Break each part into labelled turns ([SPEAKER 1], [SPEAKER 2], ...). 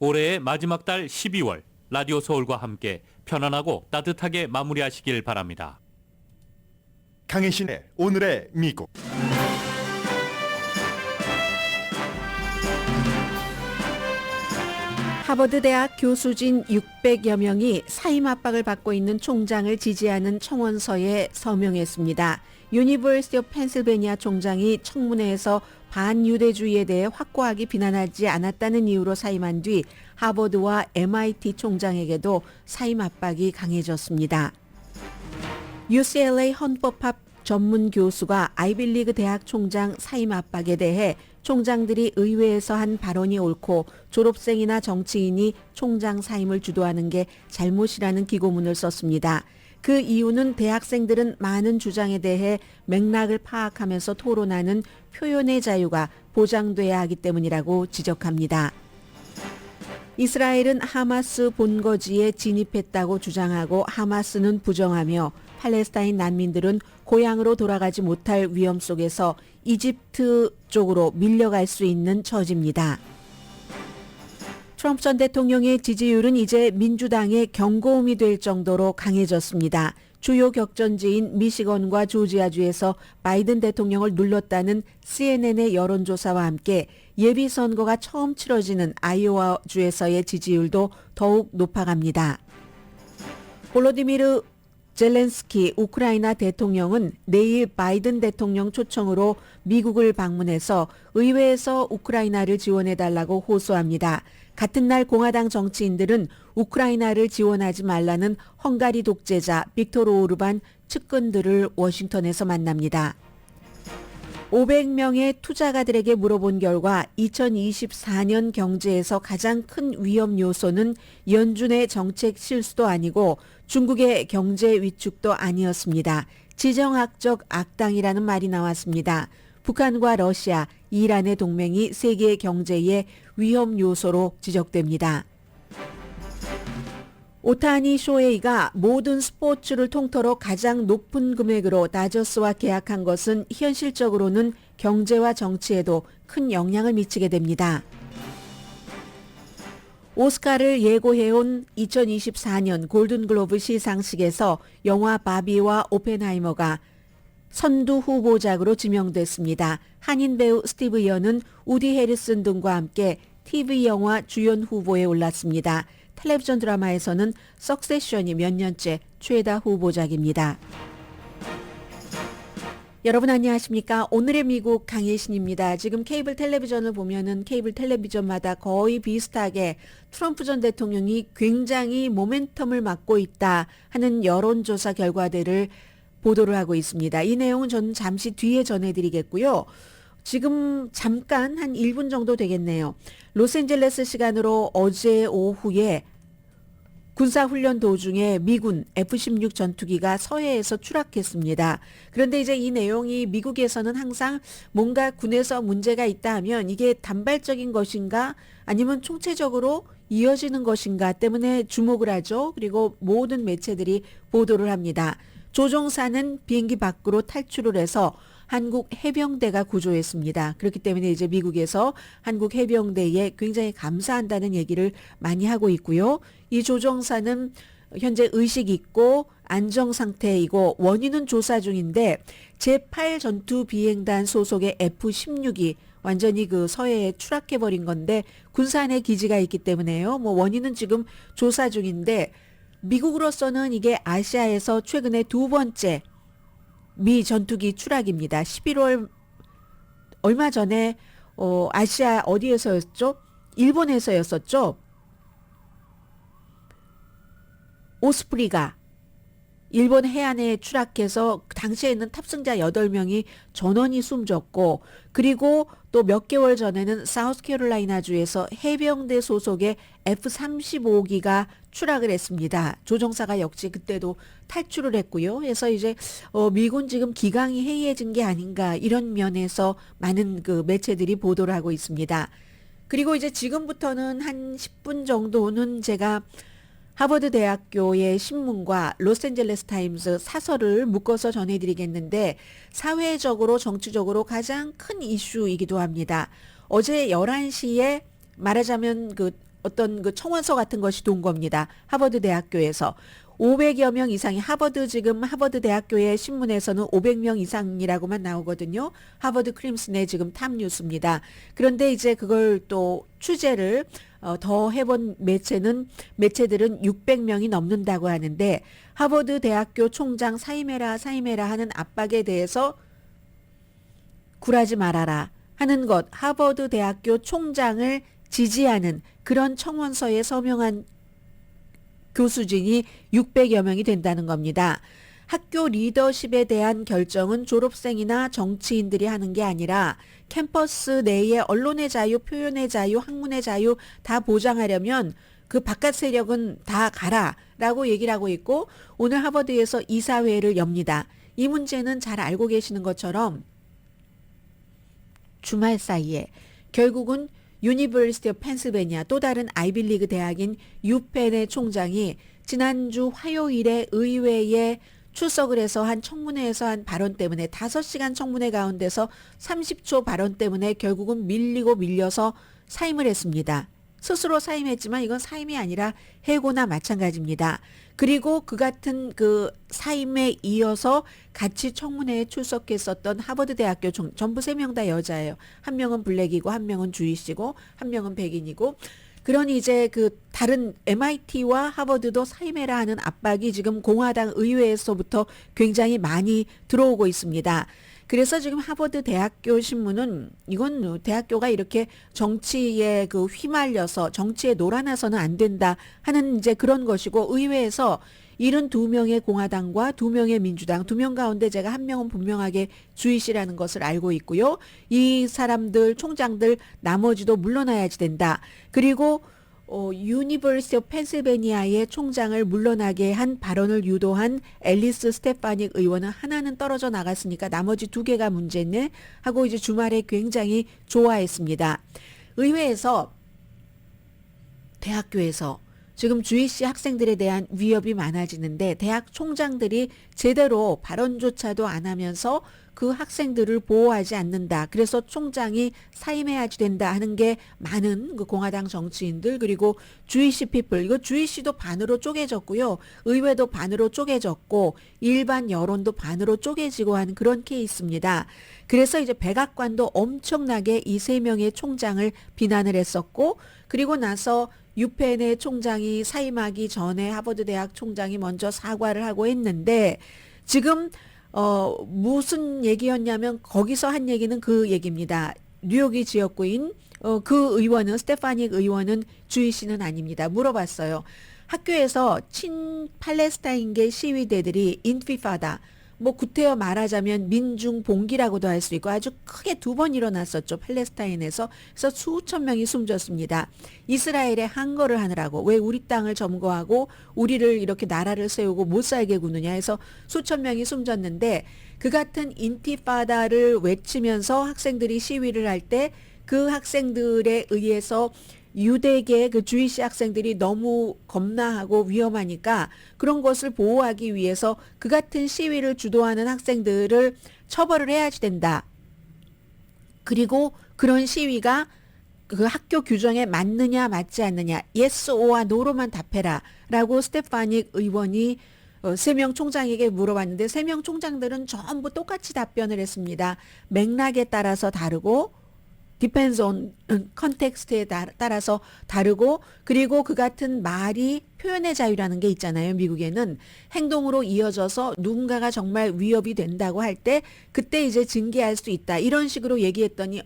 [SPEAKER 1] 올해의 마지막 달 12월 라디오 서울과 함께 편안하고 따뜻하게 마무리하시길 바랍니다.
[SPEAKER 2] 강혜신의 오늘의 미국.
[SPEAKER 3] 하버드대학 교수진 600여 명이 사임 압박을 받고 있는 총장을 지지하는 청원서에 서명했습니다. 유니버시티 오브 펜실베니아 총장이 청문회에서 반유대주의에 대해 확고하게 비난하지 않았다는 이유로 사임한 뒤 하버드와 MIT 총장에게도 사임 압박이 강해졌습니다. UCLA 헌법학 전문 교수가 아이빌리그 대학 총장 사임 압박에 대해 총장들이 의회에서 한 발언이 옳고 졸업생이나 정치인이 총장 사임을 주도하는 게 잘못이라는 기고문을 썼습니다. 그 이유는 대학생들은 많은 주장에 대해 맥락을 파악하면서 토론하는 표현의 자유가 보장돼야 하기 때문이라고 지적합니다. 이스라엘은 하마스 본거지에 진입했다고 주장하고 하마스는 부정하며 팔레스타인 난민들은 고향으로 돌아가지 못할 위험 속에서 이집트 쪽으로 밀려갈 수 있는 처지입니다. 트럼프 전 대통령의 지지율은 이제 민주당의 경고음이 될 정도로 강해졌습니다. 주요 격전지인 미시건과 조지아주에서 바이든 대통령을 눌렀다는 CNN의 여론조사와 함께 예비선거가 처음 치러지는 아이오와주에서의 지지율도 더욱 높아갑니다. 볼로디미르 젤렌스키 우크라이나 대통령은 내일 바이든 대통령 초청으로 미국을 방문해서 의회에서 우크라이나를 지원해달라고 호소합니다. 같은 날 공화당 정치인들은 우크라이나를 지원하지 말라는 헝가리 독재자 빅토르 오르반 측근들을 워싱턴에서 만납니다. 500명의 투자가들에게 물어본 결과 2024년 경제에서 가장 큰 위험 요소는 연준의 정책 실수도 아니고 중국의 경제 위축도 아니었습니다. 지정학적 악당이라는 말이 나왔습니다. 북한과 러시아, 이란의 동맹이 세계 경제의 위험 요소로 지적됩니다. 오타니 쇼헤이가 모든 스포츠를 통틀어 가장 높은 금액으로 다저스와 계약한 것은 현실적으로는 경제와 정치에도 큰 영향을 미치게 됩니다. 오스카를 예고해온 2024년 골든글로브 시상식에서 영화 바비와 오펜하이머가 선두 후보작으로 지명됐습니다. 한인 배우 스티브 연은 우디 해리슨 등과 함께 TV 영화 주연 후보에 올랐습니다. 텔레비전 드라마에서는 석세션이 몇 년째 최다 후보작입니다. 여러분 안녕하십니까? 오늘의 미국 강혜신입니다. 지금 케이블 텔레비전을 보면은 케이블 텔레비전마다 거의 비슷하게 트럼프 전 대통령이 굉장히 모멘텀을 맡고 있다 하는 여론조사 결과들을 보도를 하고 있습니다. 이 내용은 저는 잠시 뒤에 전해드리겠고요. 지금 잠깐 한 1분 정도 되겠네요. 로스앤젤레스 시간으로 어제 오후에 군사훈련 도중에 미군 F-16 전투기가 서해에서 추락했습니다. 그런데 이제 이 내용이 미국에서는 항상 뭔가 군에서 문제가 있다 하면 이게 단발적인 것인가 아니면 총체적으로 이어지는 것인가 때문에 주목을 하죠. 그리고 모든 매체들이 보도를 합니다. 조종사는 비행기 밖으로 탈출을 해서 한국 해병대가 구조했습니다. 그렇기 때문에 이제 미국에서 한국 해병대에 굉장히 감사한다는 얘기를 많이 하고 있고요. 이 조종사는 현재 의식 있고 안정 상태이고 원인은 조사 중인데 제8 전투 비행단 소속의 F-16이 완전히 그 서해에 추락해버린 건데 군산에 기지가 있기 때문에요. 뭐 원인은 지금 조사 중인데 미국으로서는 이게 아시아에서 최근에 두 번째 미 전투기 추락입니다. 11월 얼마 전에 아시아 어디에서였죠? 일본에서였었죠. 오스프리가 일본 해안에 추락해서 당시에는 탑승자 8명이 전원이 숨졌고 그리고 또 몇 개월 전에는 사우스캐롤라이나주에서 해병대 소속의 F-35기가 추락을 했습니다. 조종사가 역시 그때도 탈출을 했고요. 그래서 이제 미군 지금 기강이 해이해진 게 아닌가 이런 면에서 많은 그 매체들이 보도를 하고 있습니다. 그리고 이제 지금부터는 한 10분 정도는 제가 하버드 대학교의 신문과 로스앤젤레스 타임스 사설을 묶어서 전해드리겠는데 사회적으로 정치적으로 가장 큰 이슈이기도 합니다. 어제 11시에 말하자면 그 어떤 그 청원서 같은 것이 돈 겁니다. 하버드 대학교에서. 500여 명 이상이 지금 하버드 대학교의 신문에서는 500명 이상이라고만 나오거든요. 하버드 크림슨의 지금 탑 뉴스입니다. 그런데 이제 그걸 또 취재를 더 해본 매체들은 600명이 넘는다고 하는데 하버드 대학교 총장 사임해라 하는 압박에 대해서 굴하지 말아라 하는 것, 하버드 대학교 총장을 지지하는 그런 청원서에 서명한 교수진이 600여 명이 된다는 겁니다. 학교 리더십에 대한 결정은 졸업생이나 정치인들이 하는 게 아니라 캠퍼스 내의 언론의 자유, 표현의 자유, 학문의 자유 다 보장하려면 그 바깥 세력은 다 가라라고 얘기를 하고 있고 오늘 하버드에서 이사회를 엽니다. 이 문제는 잘 알고 계시는 것처럼 주말 사이에 결국은 유니버시티 오브 펜실베니아 또 다른 아이빌리그 대학인 유펜의 총장이 지난주 화요일에 의회에 출석을 해서 한 청문회에서 한 발언 때문에 5시간 청문회 가운데서 30초 발언 때문에 결국은 밀려서 사임을 했습니다. 스스로 사임했지만 이건 사임이 아니라 해고나 마찬가지입니다. 그리고 그 같은 그 사임에 이어서 같이 청문회에 출석했었던 하버드 대학교 전부 3명 다 여자예요. 한 명은 블랙이고 한 명은 주이시고 한 명은 백인이고 그러니 이제 그 다른 MIT와 하버드도 사임해라 하는 압박이 지금 공화당 의회에서부터 굉장히 많이 들어오고 있습니다. 그래서 지금 하버드 대학교 신문은 이건 대학교가 이렇게 정치에 그 휘말려서 정치에 놀아나서는 안 된다 하는 이제 그런 것이고 의회에서 72명의 공화당과 2명의 민주당, 2명 가운데 제가 1명은 분명하게 주이시라는 것을 알고 있고요. 이 사람들, 총장들 나머지도 물러나야지 된다. 그리고 유니버시티 오브 펜실베니아의 총장을 물러나게 한 발언을 유도한 앨리스 스테파닉 의원은 하나는 떨어져 나갔으니까 나머지 2개가 문제네 하고 이제 주말에 굉장히 좋아했습니다. 의회에서 대학교에서 지금 주이시 학생들에 대한 위협이 많아지는데 대학 총장들이 제대로 발언조차도 안 하면서 그 학생들을 보호하지 않는다. 그래서 총장이 사임해야지 된다 하는 게 많은 그 공화당 정치인들 그리고 주이시 피플 이거 주이시도 반으로 쪼개졌고요. 의회도 반으로 쪼개졌고 일반 여론도 반으로 쪼개지고 하는 그런 케이스입니다. 그래서 이제 백악관도 엄청나게 이 3명의 총장을 비난을 했었고 그리고 나서 유펜의 총장이 사임하기 전에 하버드 대학 총장이 먼저 사과를 하고 했는데 지금 무슨 얘기였냐면 거기서 한 얘기는 그 얘기입니다. 뉴욕이 지역구인 그 의원은 스테파닉 의원은 주이시는 아닙니다. 물어봤어요. 학교에서 친팔레스타인계 시위대들이 인티파다 뭐 구태여 말하자면 민중봉기라고도 할 수 있고 아주 크게 2번 일어났었죠. 팔레스타인에서. 그래서 수천 명이 숨졌습니다. 이스라엘에 항거를 하느라고 왜 우리 땅을 점거하고 우리를 이렇게 나라를 세우고 못 살게 구느냐 해서 수천 명이 숨졌는데 그 같은 인티파다를 외치면서 학생들이 시위를 할 때 그 학생들에 의해서 유대계 그 주이시 학생들이 너무 겁나하고 위험하니까 그런 것을 보호하기 위해서 그 같은 시위를 주도하는 학생들을 처벌을 해야지 된다. 그리고 그런 시위가 그 학교 규정에 맞느냐 맞지 않느냐 yes or와 no로만 답해라 라고 스테파닉 의원이 3명 총장에게 물어봤는데 3명 총장들은 전부 똑같이 답변을 했습니다. 맥락에 따라서 다르고 depends on 컨텍스트에 따라서 다르고 그리고 그 같은 말이 표현의 자유라는 게 있잖아요. 미국에는 행동으로 이어져서 누군가가 정말 위협이 된다고 할 때 그때 이제 징계할 수 있다. 이런 식으로 얘기했더니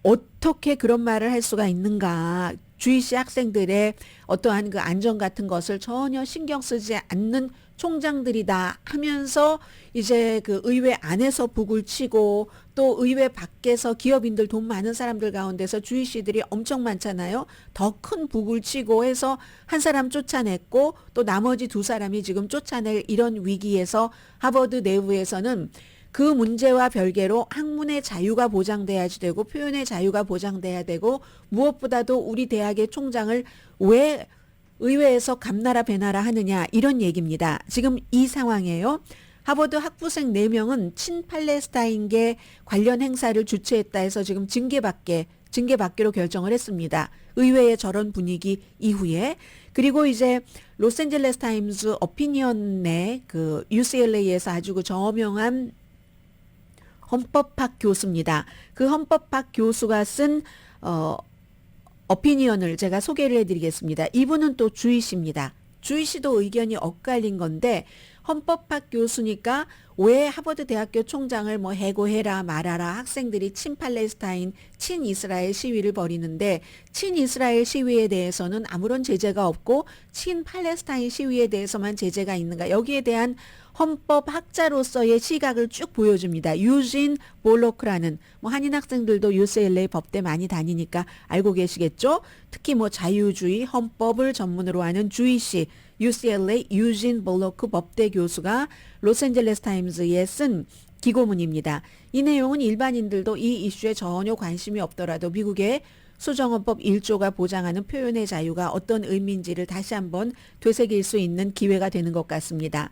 [SPEAKER 3] 어떻게 그런 말을 할 수가 있는가. 주이시 학생들의 어떠한 그 안전 같은 것을 전혀 신경 쓰지 않는 총장들이다 하면서 이제 그 의회 안에서 북을 치고 또 의회 밖에서 기업인들 돈 많은 사람들 가운데서 주이시들이 엄청 많잖아요. 더 큰 북을 치고 해서 한 사람 쫓아냈고 또 나머지 2사람이 지금 쫓아낼 이런 위기에서 하버드 내부에서는 그 문제와 별개로 학문의 자유가 보장돼야지 되고 표현의 자유가 보장돼야 되고 무엇보다도 우리 대학의 총장을 왜 의회에서 감나라 배나라 하느냐 이런 얘기입니다. 지금 이 상황이에요. 하버드 학부생 4명은 친팔레스타인계 관련 행사를 주최했다 해서 지금 징계받게 징계받기로 결정을 했습니다. 의회의 저런 분위기 이후에. 그리고 이제 로스앤젤레스 타임즈 어피니언의 그 UCLA에서 아주 그 저명한 헌법학 교수입니다. 그 헌법학 교수가 쓴 어피니언을 제가 소개를 해드리겠습니다. 이분은 또 주이시입니다. 주이시도 의견이 엇갈린 건데 헌법학 교수니까 왜 하버드 대학교 총장을 뭐 해고해라 말아라 학생들이 친팔레스타인 친이스라엘 시위를 벌이는데 친이스라엘 시위에 대해서는 아무런 제재가 없고 친팔레스타인 시위에 대해서만 제재가 있는가, 여기에 대한 헌법학자로서의 시각을 쭉 보여줍니다. 유진 볼로크라는, 뭐 한인 학생들도 UCLA 법대 많이 다니니까 알고 계시겠죠? 특히 뭐 자유주의 헌법을 전문으로 하는 주이시 UCLA 유진 볼로크 법대 교수가 로스앤젤레스 타임즈에 쓴 기고문입니다. 이 내용은 일반인들도 이 이슈에 전혀 관심이 없더라도 미국의 수정헌법 1조가 보장하는 표현의 자유가 어떤 의미인지를 다시 한번 되새길 수 있는 기회가 되는 것 같습니다.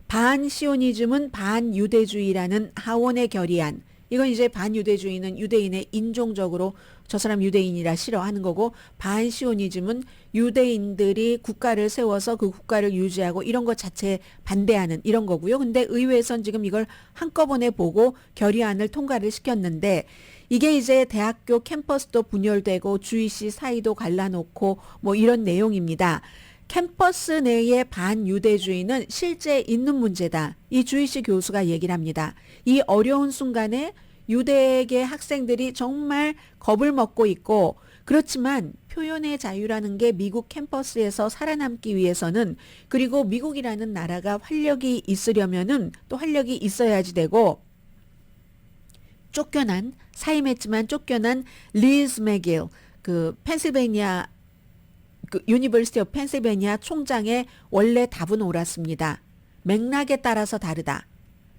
[SPEAKER 3] 반시오니즘은 반유대주의라는 하원의 결의안. 이건 이제 반유대주의는 유대인의 인종적으로 저 사람 유대인이라 싫어하는 거고, 반시오니즘은 유대인들이 국가를 세워서 그 국가를 유지하고 이런 것 자체에 반대하는 이런 거고요. 근데 의회에선 지금 이걸 한꺼번에 보고 결의안을 통과를 시켰는데 이게 이제 대학교 캠퍼스도 분열되고 주이시 사이도 갈라놓고 뭐 이런 내용입니다. 캠퍼스 내의 반유대주의는 실제 있는 문제다. 이 주이시 교수가 얘기를 합니다. 이 어려운 순간에 유대계 학생들이 정말 겁을 먹고 있고, 그렇지만 표현의 자유라는 게 미국 캠퍼스에서 살아남기 위해서는, 그리고 미국이라는 나라가 활력이 있으려면은 또 활력이 있어야지 되고, 사임했지만 쫓겨난 리즈 맥길, 그 펜실베니아 그 유니버시티 오브 펜실베니아 총장의 원래 답은 옳았습니다. 맥락에 따라서 다르다.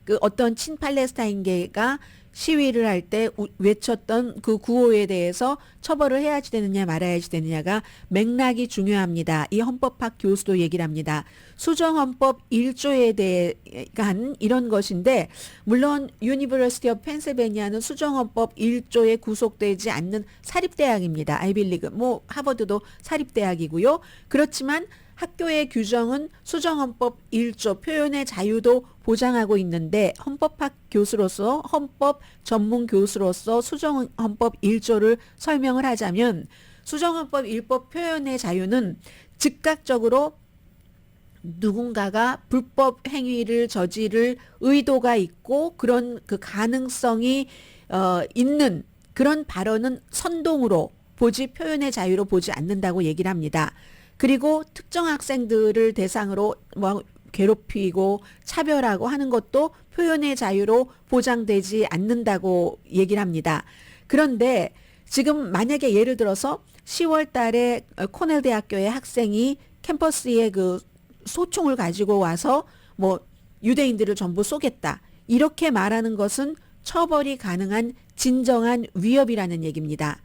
[SPEAKER 3] 그 어떤 친팔레스타인계가 시위를 할 때 외쳤던 그 구호에 대해서 처벌을 해야지 되느냐 말아야지 되느냐가 맥락이 중요합니다. 이 헌법학 교수도 얘기를 합니다. 수정헌법 1조에 대한 이런 것인데, 물론 유니버시티 오브 펜실베니아는 수정헌법 1조에 구속되지 않는 사립대학입니다. 아이빌리그, 뭐 하버드도 사립대학이고요. 그렇지만 학교의 규정은 수정헌법 1조 표현의 자유도 보장하고 있는데, 헌법학 교수로서 헌법 전문 교수로서 수정헌법 1조를 설명을 하자면, 수정헌법 1법 표현의 자유는 즉각적으로 누군가가 불법 행위를 저지를 의도가 있고 그런 그 가능성이 있는 그런 발언은 선동으로 보지 표현의 자유로 보지 않는다고 얘기를 합니다. 그리고 특정 학생들을 대상으로 뭐 괴롭히고 차별하고 하는 것도 표현의 자유로 보장되지 않는다고 얘기를 합니다. 그런데 지금 만약에 예를 들어서 10월 달에 코넬 대학교의 학생이 캠퍼스에 그 소총을 가지고 와서 뭐 유대인들을 전부 쏘겠다, 이렇게 말하는 것은 처벌이 가능한 진정한 위협이라는 얘기입니다.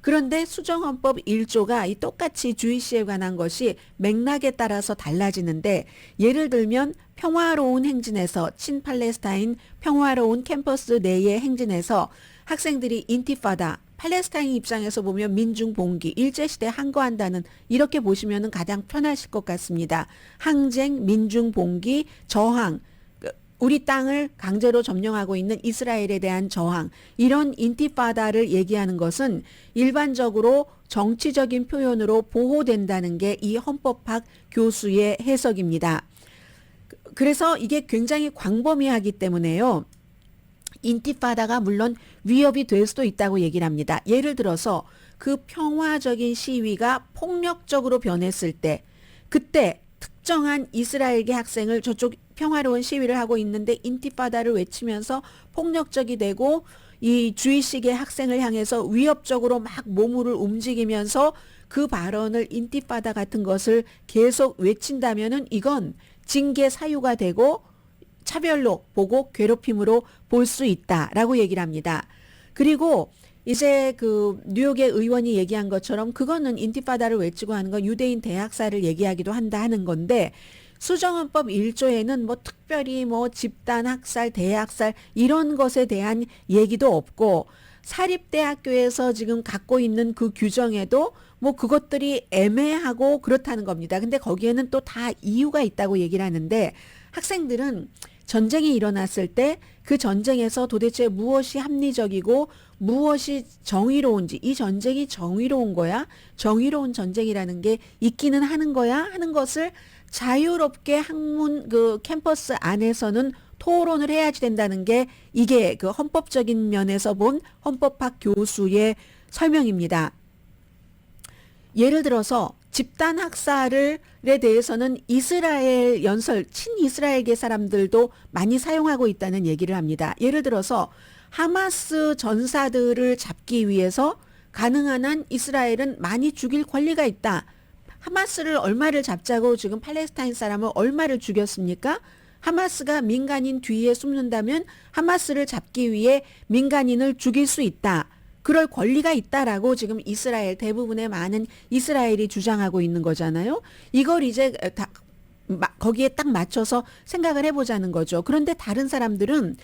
[SPEAKER 3] 그런데 수정헌법 1조가 이 똑같이 주이시에 관한 것이 맥락에 따라서 달라지는데, 예를 들면 평화로운 행진에서, 친팔레스타인 평화로운 캠퍼스 내의 행진에서 학생들이 인티파다, 팔레스타인 입장에서 보면 민중봉기, 일제시대 항거한다는, 이렇게 보시면 가장 편하실 것 같습니다. 항쟁, 민중봉기, 저항, 우리 땅을 강제로 점령하고 있는 이스라엘에 대한 저항, 이런 인티파다를 얘기하는 것은 일반적으로 정치적인 표현으로 보호된다는 게 이 헌법학 교수의 해석입니다. 그래서 이게 굉장히 광범위하기 때문에요. 인티파다가 물론 위협이 될 수도 있다고 얘기를 합니다. 예를 들어서 그 평화적인 시위가 폭력적으로 변했을 때, 그때 특정한 이스라엘계 학생을, 저쪽 평화로운 시위를 하고 있는데 인티파다를 외치면서 폭력적이 되고 이 주의식의 학생을 향해서 위협적으로 막 몸을 움직이면서 그 발언을 인티파다 같은 것을 계속 외친다면은 이건 징계 사유가 되고 차별로 보고 괴롭힘으로 볼 수 있다라고 얘기를 합니다. 그리고 이제 그 뉴욕의 의원이 얘기한 것처럼 그거는 인티파다를 외치고 하는 건 유대인 대학살을 얘기하기도 한다 하는 건데, 수정헌법 1조에는 뭐 특별히 뭐 집단 학살, 대학살 이런 것에 대한 얘기도 없고, 사립대학교에서 지금 갖고 있는 그 규정에도 뭐 그것들이 애매하고 그렇다는 겁니다. 근데 거기에는 또 다 이유가 있다고 얘기를 하는데 학생들은 전쟁이 일어났을 때 그 전쟁에서 도대체 무엇이 합리적이고 무엇이 정의로운지, 이 전쟁이 정의로운 거야? 정의로운 전쟁이라는 게 있기는 하는 거야? 하는 것을 자유롭게 학문 그 캠퍼스 안에서는 토론을 해야지 된다는 게 이게 그 헌법적인 면에서 본 헌법학 교수의 설명입니다. 예를 들어서 집단 학살에 대해서는 이스라엘 연설, 친이스라엘계 사람들도 많이 사용하고 있다는 얘기를 합니다. 예를 들어서 하마스 전사들을 잡기 위해서 가능한 한 이스라엘은 많이 죽일 권리가 있다. 하마스를 얼마를 잡자고 지금 팔레스타인 사람을 얼마를 죽였습니까? 하마스가 민간인 뒤에 숨는다면 하마스를 잡기 위해 민간인을 죽일 수 있다. 그럴 권리가 있다라고 지금 이스라엘 대부분의 많은 이스라엘이 주장하고 있는 거잖아요. 이걸 이제 다 거기에 딱 맞춰서 생각을 해보자는 거죠. 그런데 다른 사람들은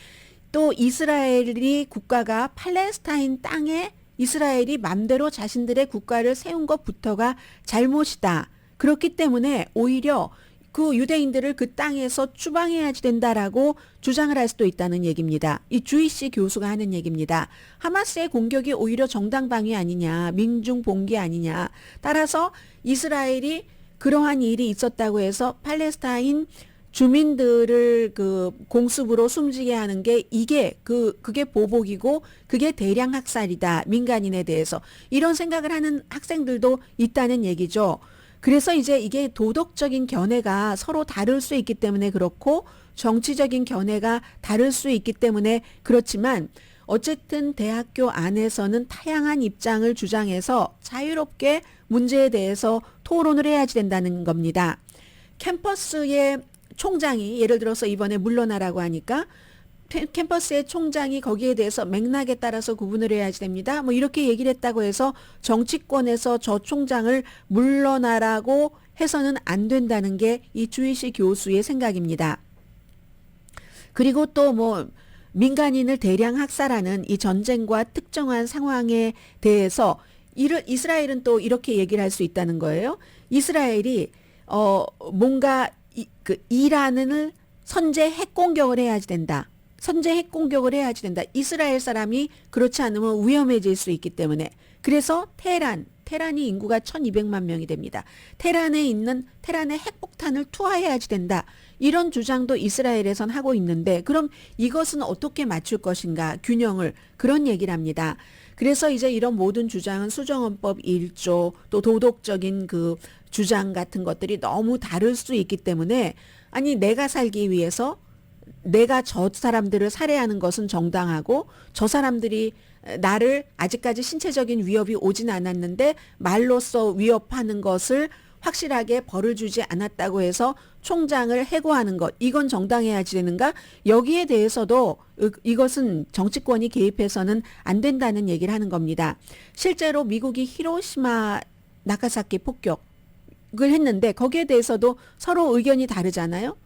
[SPEAKER 3] 또 이스라엘이 국가가 팔레스타인 땅에 이스라엘이 맘대로 자신들의 국가를 세운 것부터가 잘못이다. 그렇기 때문에 오히려 그 유대인들을 그 땅에서 추방해야지 된다라고 주장을 할 수도 있다는 얘기입니다. 이 주이시 교수가 하는 얘기입니다. 하마스의 공격이 오히려 정당방위 아니냐, 민중봉기 아니냐. 따라서 이스라엘이 그러한 일이 있었다고 해서 팔레스타인 주민들을 그 공습으로 숨지게 하는 게 그게 보복이고 그게 대량 학살이다. 민간인에 대해서. 이런 생각을 하는 학생들도 있다는 얘기죠. 그래서 이제 이게 도덕적인 견해가 서로 다를 수 있기 때문에 그렇고 정치적인 견해가 다를 수 있기 때문에 그렇지만 어쨌든 대학교 안에서는 다양한 입장을 주장해서 자유롭게 문제에 대해서 토론을 해야지 된다는 겁니다. 캠퍼스의 총장이 예를 들어서 이번에 물러나라고 하니까 캠퍼스의 총장이 거기에 대해서 맥락에 따라서 구분을 해야지 됩니다. 뭐 이렇게 얘기를 했다고 해서 정치권에서 저 총장을 물러나라고 해서는 안 된다는 게 이 주이시 교수의 생각입니다. 그리고 또 뭐 민간인을 대량 학살하는 이 전쟁과 특정한 상황에 대해서 이스라엘은 또 이렇게 얘기를 할 수 있다는 거예요. 이스라엘이 뭔가 이란을 선제 핵 공격을 해야지 된다. 선제 핵 공격을 해야지 된다. 이스라엘 사람이 그렇지 않으면 위험해질 수 있기 때문에. 그래서 테란이 인구가 1200만 명이 됩니다. 테란에 핵폭탄을 투하해야지 된다. 이런 주장도 이스라엘에선 하고 있는데 그럼 이것은 어떻게 맞출 것인가 균형을 그런 얘기를 합니다. 그래서 이제 이런 모든 주장은 수정헌법 1조 또 도덕적인 그 주장 같은 것들이 너무 다를 수 있기 때문에 아니 내가 살기 위해서 내가 저 사람들을 살해하는 것은 정당하고 저 사람들이 나를 아직까지 신체적인 위협이 오진 않았는데 말로써 위협하는 것을 확실하게 벌을 주지 않았다고 해서 총장을 해고하는 것 이건 정당해야지 되는가? 여기에 대해서도 이것은 정치권이 개입해서는 안 된다는 얘기를 하는 겁니다. 실제로 미국이 히로시마 나가사키 폭격을 했는데 거기에 대해서도 서로 의견이 다르잖아요.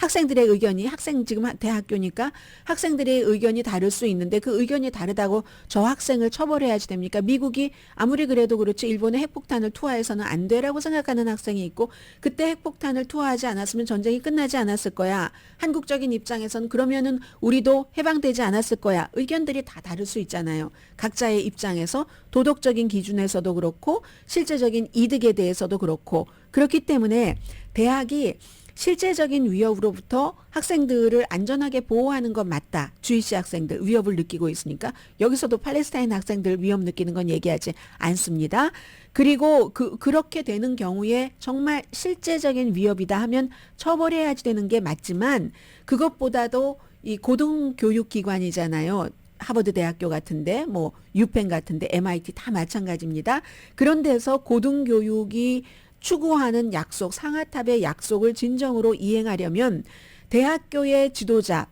[SPEAKER 3] 학생들의 의견이 지금 대학교니까 학생들의 의견이 다를 수 있는데 그 의견이 다르다고 저 학생을 처벌해야지 됩니까? 미국이 아무리 그래도 그렇지 일본에 핵폭탄을 투하해서는 안 돼라고 생각하는 학생이 있고 그때 핵폭탄을 투하하지 않았으면 전쟁이 끝나지 않았을 거야. 한국적인 입장에선 그러면은 우리도 해방되지 않았을 거야. 의견들이 다 다를 수 있잖아요. 각자의 입장에서 도덕적인 기준에서도 그렇고 실제적인 이득에 대해서도 그렇고 그렇기 때문에 대학이 실제적인 위협으로부터 학생들을 안전하게 보호하는 건 맞다. 주이시 학생들 위협을 느끼고 있으니까 여기서도 팔레스타인 학생들 위협 느끼는 건 얘기하지 않습니다. 그리고 그렇게 되는 경우에 정말 실제적인 위협이다 하면 처벌해야지 되는 게 맞지만 그것보다도 이 고등교육기관이잖아요. 하버드 대학교 같은데 뭐 유펜 같은데 MIT 다 마찬가지입니다. 그런 데서 고등교육이 추구하는 약속, 상하탑의 약속을 진정으로 이행하려면 대학교의 지도자,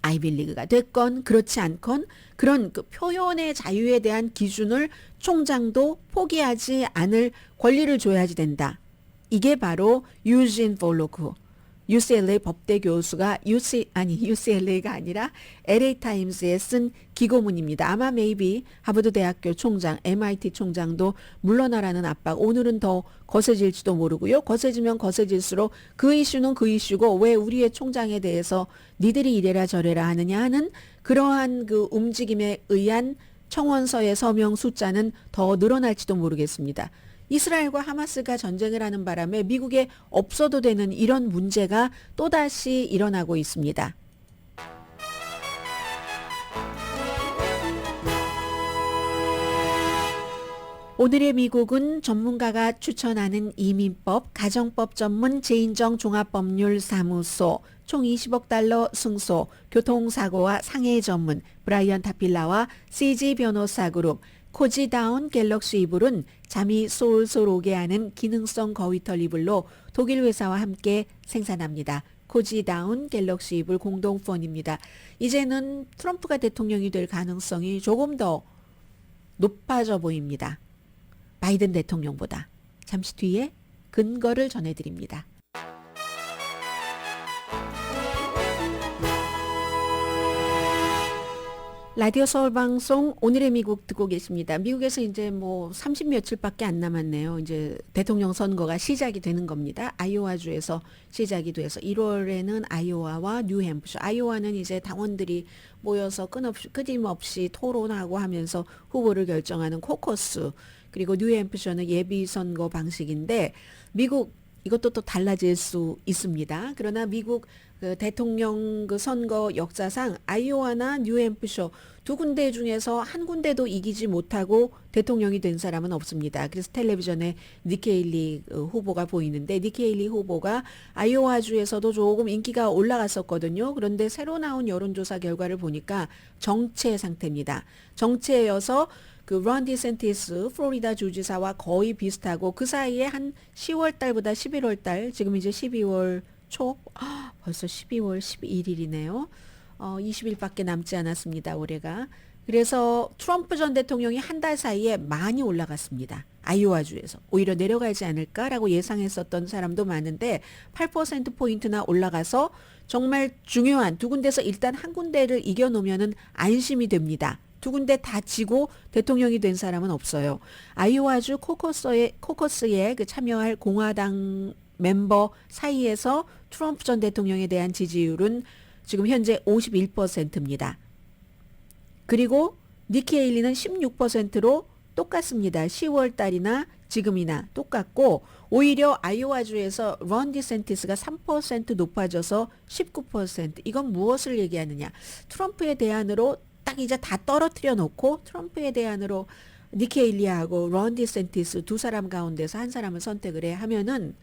[SPEAKER 3] 아이빌리그가 됐건 그렇지 않건 그런 그 표현의 자유에 대한 기준을 총장도 포기하지 않을 권리를 줘야지 된다. 이게 바로 유진 볼로크, UCLA 법대 교수가 UCLA가 아니라 LA 타임스에 쓴 기고문입니다. 아마 maybe 하버드 대학교 총장, MIT 총장도 물러나라는 압박 오늘은 더 거세질지도 모르고요. 거세지면 거세질수록 그 이슈는 그 이슈고 왜 우리의 총장에 대해서 니들이 이래라 저래라 하느냐 하는 그러한 그 움직임에 의한 청원서의 서명 숫자는 더 늘어날지도 모르겠습니다. 이스라엘과 하마스가 전쟁을 하는 바람에 미국에 없어도 되는 이런 문제가 또다시 일어나고 있습니다. 오늘의 미국은 전문가가 추천하는 이민법, 가정법 전문 제인정 종합법률사무소, 총 20억 달러 승소, 교통사고와 상해 전문 브라이언 타필라와 CG 변호사 그룹, 코지다운 갤럭시 이불은 잠이 솔솔 오게 하는 기능성 거위털 이불로 독일 회사와 함께 생산합니다. 코지다운 갤럭시 이불 공동펀입니다. 이제는 트럼프가 대통령이 될 가능성이 조금 더 높아져 보입니다. 바이든 대통령보다. 잠시 뒤에 근거를 전해드립니다. 라디오 서울 방송 오늘의 미국 듣고 계십니다. 미국에서 이제 뭐 30 며칠밖에 안 남았네요. 이제 대통령 선거가 시작이 되는 겁니다. 아이오와주에서 시작이 돼서 1월에는 아이오와와 뉴햄프셔. 아이오와는 이제 당원들이 모여서 끊임없이 토론하고 하면서 후보를 결정하는 코커스. 그리고 뉴햄프셔는 예비 선거 방식인데 미국 이것도 또 달라질 수 있습니다. 그러나 미국 그 대통령 그 선거 역사상 아이오와나 뉴햄프셔 두 군데 중에서 한 군데도 이기지 못하고 대통령이 된 사람은 없습니다. 그래서 텔레비전에 니케일리 후보가 보이는데 니케일리 후보가 아이오와주에서도 조금 인기가 올라갔었거든요. 그런데 새로 나온 여론조사 결과를 보니까 정체 상태입니다. 정체여서 그 론 디센티스 플로리다 주지사와 거의 비슷하고 그 사이에 한 10월 달보다 11월 달 지금 이제 12월 초 벌써 12월 11일이네요. 20일밖에 남지 않았습니다. 올해가. 그래서 트럼프 전 대통령이 한 달 사이에 많이 올라갔습니다. 아이오와주에서 오히려 내려가지 않을까라고 예상했었던 사람도 많은데 8%포인트나 올라가서 정말 중요한 두 군데서 일단 한 군데를 이겨놓으면 안심이 됩니다. 두 군데 다 지고 대통령이 된 사람은 없어요. 아이오와주 코커스에 그 참여할 공화당 멤버 사이에서 트럼프 전 대통령에 대한 지지율은 지금 현재 51%입니다. 그리고 니키 헤일리는 16%로 똑같습니다. 10월 달이나 지금이나 똑같고 오히려 아이오와주에서 론 디센티스가 3% 높아져서 19%. 이건 무엇을 얘기하느냐. 트럼프의 대안으로 딱 이제 다 떨어뜨려 놓고 트럼프에 대안으로 니키 헤일리하고 론 디센티스 두 사람 가운데서 한 사람을 선택을 해 하면은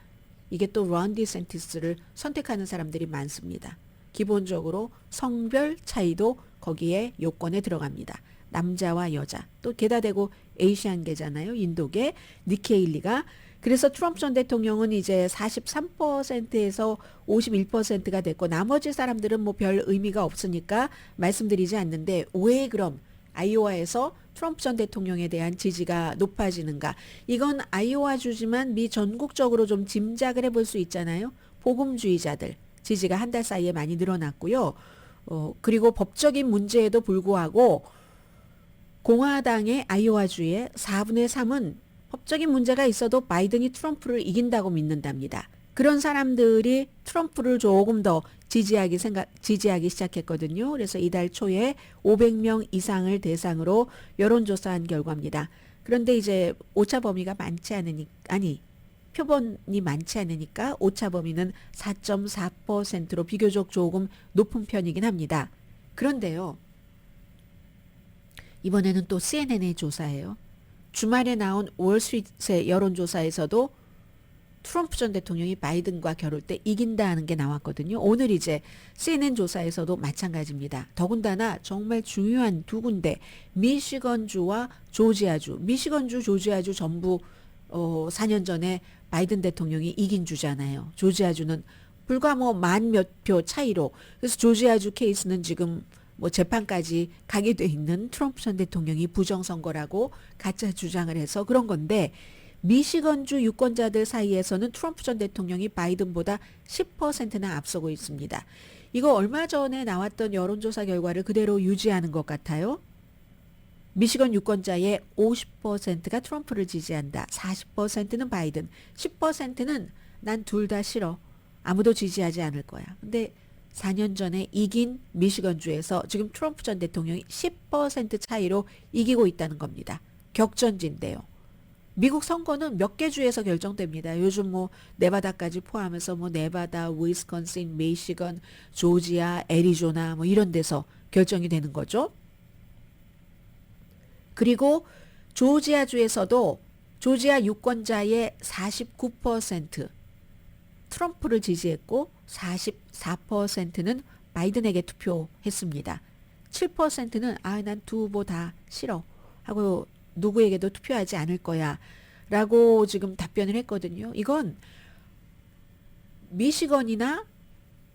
[SPEAKER 3] 이게 또 론 디센티스를 선택하는 사람들이 많습니다. 기본적으로 성별 차이도 거기에 요건에 들어갑니다. 남자와 여자 또 게다 대고 에이시안계잖아요. 인도계 니키 헤일리가 그래서 트럼프 전 대통령은 이제 43%에서 51%가 됐고 나머지 사람들은 뭐 별 의미가 없으니까 말씀드리지 않는데 왜 그럼 아이오와에서 트럼프 전 대통령에 대한 지지가 높아지는가? 이건 아이오와 주지만 미 전국적으로 좀 짐작을 해볼 수 있잖아요. 복음주의자들 지지가 한 달 사이에 많이 늘어났고요. 그리고 법적인 문제에도 불구하고 공화당의 아이오와주의 4분의 3은 법적인 문제가 있어도 바이든이 트럼프를 이긴다고 믿는답니다. 그런 사람들이 트럼프를 조금 더 지지하기 시작했거든요. 그래서 이달 초에 500명 이상을 대상으로 여론조사한 결과입니다. 그런데 이제 오차 범위가 많지 않으니까 표본이 많지 않으니까 오차 범위는 4.4%로 비교적 조금 높은 편이긴 합니다. 그런데요. 이번에는 또 CNN의 조사예요. 주말에 나온 월스트리트의 여론조사에서도 트럼프 전 대통령이 바이든과 겨룰 때 이긴다 하는 게 나왔거든요. 오늘 이제 CNN 조사에서도 마찬가지입니다. 더군다나 정말 중요한 두 군데 미시건주와 조지아주. 미시건주, 조지아주 전부 4년 전에 바이든 대통령이 이긴 주잖아요. 조지아주는 불과 뭐 만 몇 표 차이로. 그래서 조지아주 케이스는 지금 뭐 재판까지 가게 돼 있는 트럼프 전 대통령이 부정선거라고 가짜 주장을 해서 그런 건데 미시건주 유권자들 사이에서는 트럼프 전 대통령이 바이든보다 10%나 앞서고 있습니다. 이거 얼마 전에 나왔던 여론조사 결과를 그대로 유지하는 것 같아요. 미시건 유권자의 50%가 트럼프를 지지한다. 40%는 바이든, 10%는 난 둘 다 싫어. 아무도 지지하지 않을 거야. 근데 4년 전에 이긴 미시건주에서 지금 트럼프 전 대통령이 10% 차이로 이기고 있다는 겁니다. 격전지인데요. 미국 선거는 몇 개 주에서 결정됩니다. 요즘 뭐 네바다까지 포함해서 뭐 네바다, 위스콘신, 미시건, 조지아, 애리조나 뭐 이런 데서 결정이 되는 거죠. 그리고 조지아주에서도 조지아 유권자의 49% 트럼프를 지지했고 44%는 바이든에게 투표했습니다. 7%는 난 두 후보 다 싫어 하고 누구에게도 투표하지 않을 거야 라고 지금 답변을 했거든요. 이건 미시건이나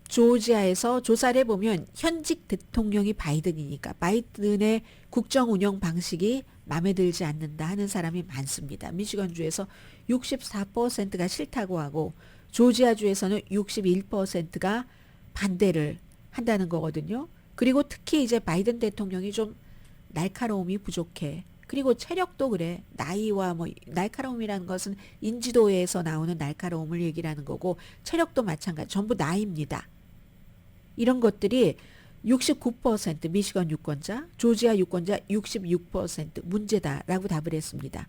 [SPEAKER 3] 조지아에서 조사를 해보면 현직 대통령이 바이든이니까 바이든의 국정 운영 방식이 마음에 들지 않는다 하는 사람이 많습니다. 미시건주에서 64%가 싫다고 하고 조지아주에서는 61%가 반대를 한다는 거거든요. 그리고 특히 이제 바이든 대통령이 좀 날카로움이 부족해. 그리고 체력도 그래. 나이와 뭐 날카로움이라는 것은 인지도에서 나오는 날카로움을 얘기를 하는 거고 체력도 마찬가지. 전부 나이입니다. 이런 것들이 69% 미시건 유권자, 조지아 유권자 66% 문제다라고 답을 했습니다.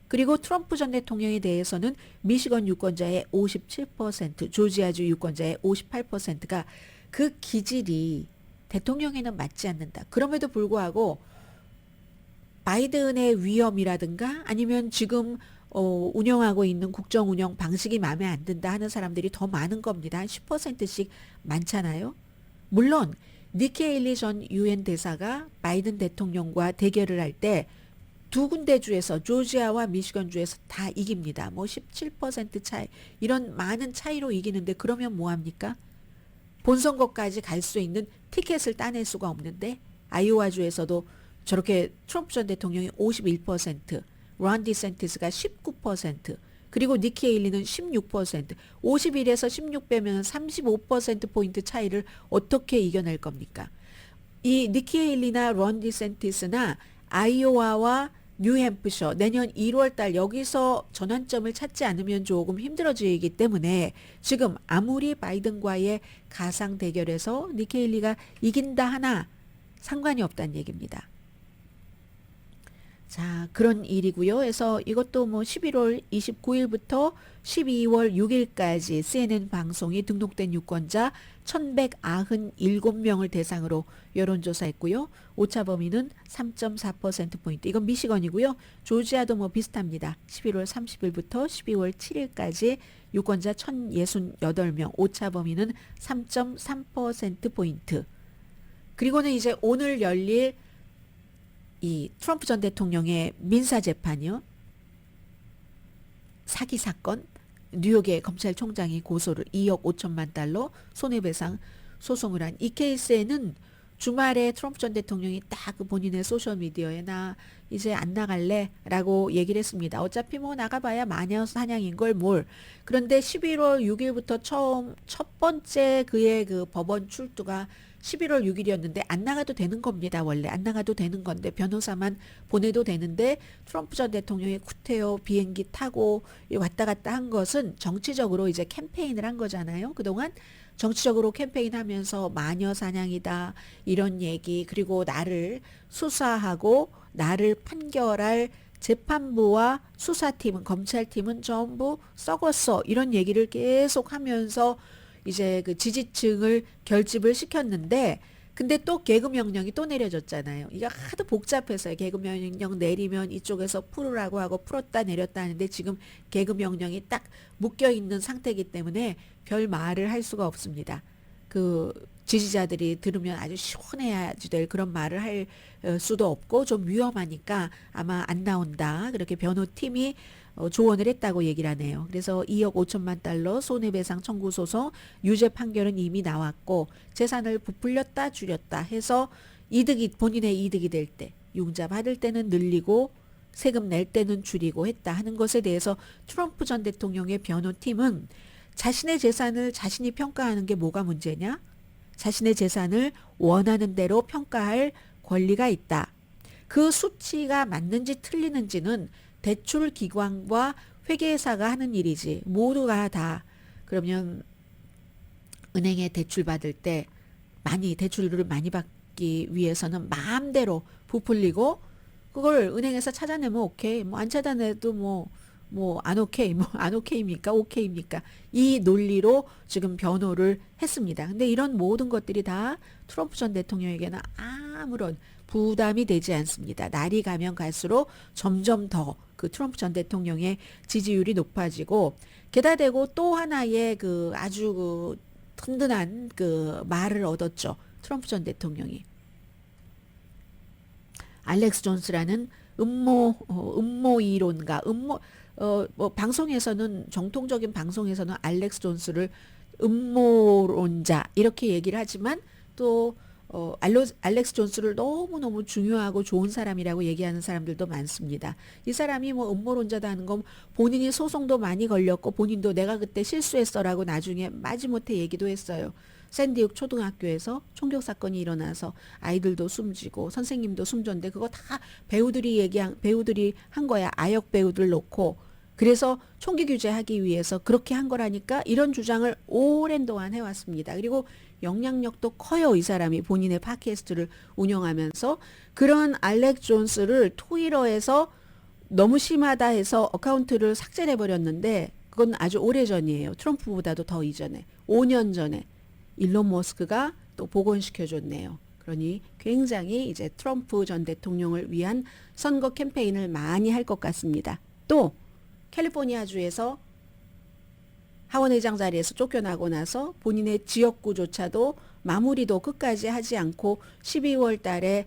[SPEAKER 3] 그리고 트럼프 전 대통령에 대해서는 미시건 유권자의 57%, 조지아주 유권자의 58%가 그 기질이 대통령에는 맞지 않는다. 그럼에도 불구하고 바이든의 위험이라든가 아니면 지금 운영하고 있는 국정 운영 방식이 마음에 안 든다 하는 사람들이 더 많은 겁니다. 한 10%씩 많잖아요. 물론 니키 헤일리 전 유엔 대사가 바이든 대통령과 대결을 할 때 두 군데 주에서 조지아와 미시건 주에서 다 이깁니다. 뭐 17% 차이 이런 많은 차이로 이기는데 그러면 뭐합니까? 본선거까지 갈 수 있는 티켓을 따낼 수가 없는데 아이오와 주에서도 저렇게 트럼프 전 대통령이 51%, 론 디센티스가 19%, 그리고 니키 헤일리는 16%, 51에서 16 빼면 35%포인트 차이를 어떻게 이겨낼 겁니까? 이 니키 헤일리나 론 디센티스나 아이오와와 뉴햄프셔 내년 1월 달 여기서 전환점을 찾지 않으면 조금 힘들어지기 때문에 지금 아무리 바이든과의 가상 대결에서 니키 헤일리가 이긴다 하나 상관이 없다는 얘기입니다. 자, 그런 일이고요. 그래서 이것도 뭐 11월 29일부터 12월 6일까지 CNN 방송이 등록된 유권자 1197명을 대상으로 여론조사했고요. 오차 범위는 3.4%포인트. 이건 미시건이고요. 조지아도 뭐 비슷합니다. 11월 30일부터 12월 7일까지 유권자 1068명, 오차 범위는 3.3%포인트. 그리고는 이제 오늘 열릴 이 트럼프 전 대통령의 민사재판이요. 사기 사건 뉴욕의 검찰총장이 고소를 2억 5천만 달러 손해배상 소송을 한 이 케이스에는 주말에 트럼프 전 대통령이 딱 본인의 소셜미디어에 나 이제 안 나갈래 라고 얘기를 했습니다. 어차피 뭐 나가봐야 마녀 사냥인 걸 뭘. 그런데 11월 6일부터 첫 번째 그의 그 법원 출두가 11월 6일이었는데 안 나가도 되는 겁니다. 원래 안 나가도 되는 건데 변호사만 보내도 되는데 트럼프 전 대통령이 쿠테오 비행기 타고 왔다 갔다 한 것은 정치적으로 이제 캠페인을 한 거잖아요. 그동안 정치적으로 캠페인하면서 마녀 사냥이다 이런 얘기 그리고 나를 수사하고 나를 판결할 재판부와 수사팀은 검찰팀은 전부 썩었어 이런 얘기를 계속 하면서 이제 그 지지층을 결집을 시켰는데 근데 또 개그 명령이 또 내려졌잖아요. 이게 하도 복잡해서요. 개그 명령 내리면 이쪽에서 풀으라고 하고 풀었다 내렸다 하는데 지금 개그 명령이 딱 묶여 있는 상태이기 때문에 별 말을 할 수가 없습니다. 그 지지자들이 들으면 아주 시원해야지 될 그런 말을 할 수도 없고 좀 위험하니까 아마 안 나온다. 그렇게 변호팀이 조언을 했다고 얘기를 하네요. 그래서 2억 5천만 달러 손해배상 청구 소송 유죄 판결은 이미 나왔고 재산을 부풀렸다 줄였다 해서 이득이 본인의 이득이 될 때 융자 받을 때는 늘리고 세금 낼 때는 줄이고 했다 하는 것에 대해서 트럼프 전 대통령의 변호팀은 자신의 재산을 자신이 평가하는 게 뭐가 문제냐? 자신의 재산을 원하는 대로 평가할 권리가 있다. 그 수치가 맞는지 틀리는지는 대출 기관과 회계사가 하는 일이지 모두가 다 그러면 은행에 대출 받을 때 대출을 많이 받기 위해서는 마음대로 부풀리고 그걸 은행에서 찾아내면 오케이 뭐 안 찾아내도 뭐 안 오케이 뭐 안 오케이입니까 오케이입니까 이 논리로 지금 변호를 했습니다. 근데 이런 모든 것들이 다 트럼프 전 대통령에게는 아무런 부담이 되지 않습니다. 날이 가면 갈수록 점점 더 그 트럼프 전 대통령의 지지율이 높아지고 게다 대고 또 하나의 그 아주 그 든든한 그 말을 얻었죠. 트럼프 전 대통령이 알렉스 존스라는 음모 이론가 뭐 방송에서는 정통적인 방송에서는 알렉스 존스를 음모론자 이렇게 얘기를 하지만 또 알렉스 존스를 너무너무 중요하고 좋은 사람이라고 얘기하는 사람들도 많습니다. 이 사람이 뭐 음모론자다 하는 건 본인이 소송도 많이 걸렸고 본인도 내가 그때 실수했어라고 나중에 마지못해 얘기도 했어요. 샌디욱 초등학교에서 총격 사건이 일어나서 아이들도 숨지고 선생님도 숨졌는데 그거 다 배우들이 한 거야. 아역 배우들 놓고. 그래서 총기 규제하기 위해서 그렇게 한 거라니까 이런 주장을 오랜 동안 해왔습니다. 그리고 영향력도 커요. 이 사람이 본인의 팟캐스트를 운영하면서 그런 알렉 존스를 트위터에서 너무 심하다 해서 어카운트를 삭제를 해버렸는데 그건 아주 오래전이에요. 트럼프보다도 더 이전에 5년 전에 일론 머스크가 또 복원시켜줬네요. 그러니 굉장히 이제 트럼프 전 대통령을 위한 선거 캠페인을 많이 할 것 같습니다. 또 캘리포니아주에서 하원 의장 자리에서 쫓겨나고 나서 본인의 지역구조차도 마무리도 끝까지 하지 않고 12월 달에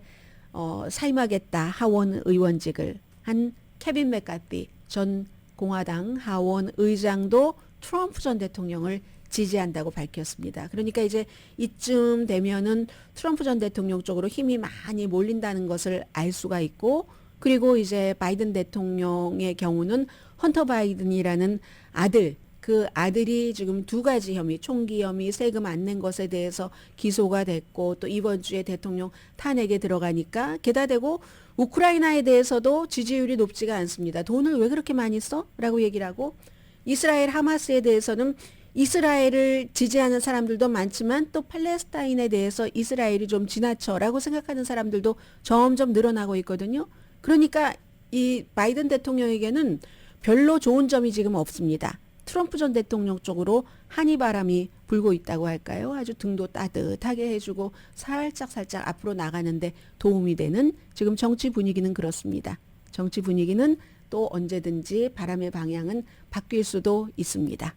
[SPEAKER 3] 사임하겠다 하원 의원직을 한 케빈 맥카티 전 공화당 하원 의장도 트럼프 전 대통령을 지지한다고 밝혔습니다. 그러니까 이제 이쯤 되면은 트럼프 전 대통령 쪽으로 힘이 많이 몰린다는 것을 알 수가 있고 그리고 이제 바이든 대통령의 경우는 헌터 바이든이라는 아들 그 아들이 지금 두 가지 혐의, 총기 혐의, 세금 안 낸 것에 대해서 기소가 됐고 또 이번 주에 대통령 탄핵에 들어가니까 게다 대고 우크라이나에 대해서도 지지율이 높지가 않습니다. 돈을 왜 그렇게 많이 써? 라고 얘기를 하고 이스라엘 하마스에 대해서는 이스라엘을 지지하는 사람들도 많지만 또 팔레스타인에 대해서 이스라엘이 좀 지나쳐라고 생각하는 사람들도 점점 늘어나고 있거든요. 그러니까 이 바이든 대통령에게는 별로 좋은 점이 지금 없습니다. 트럼프 전 대통령 쪽으로 한이 바람이 불고 있다고 할까요? 아주 등도 따뜻하게 해주고 살짝 앞으로 나가는데 도움이 되는 지금 정치 분위기는 그렇습니다. 정치 분위기는 또 언제든지 바람의 방향은 바뀔 수도 있습니다.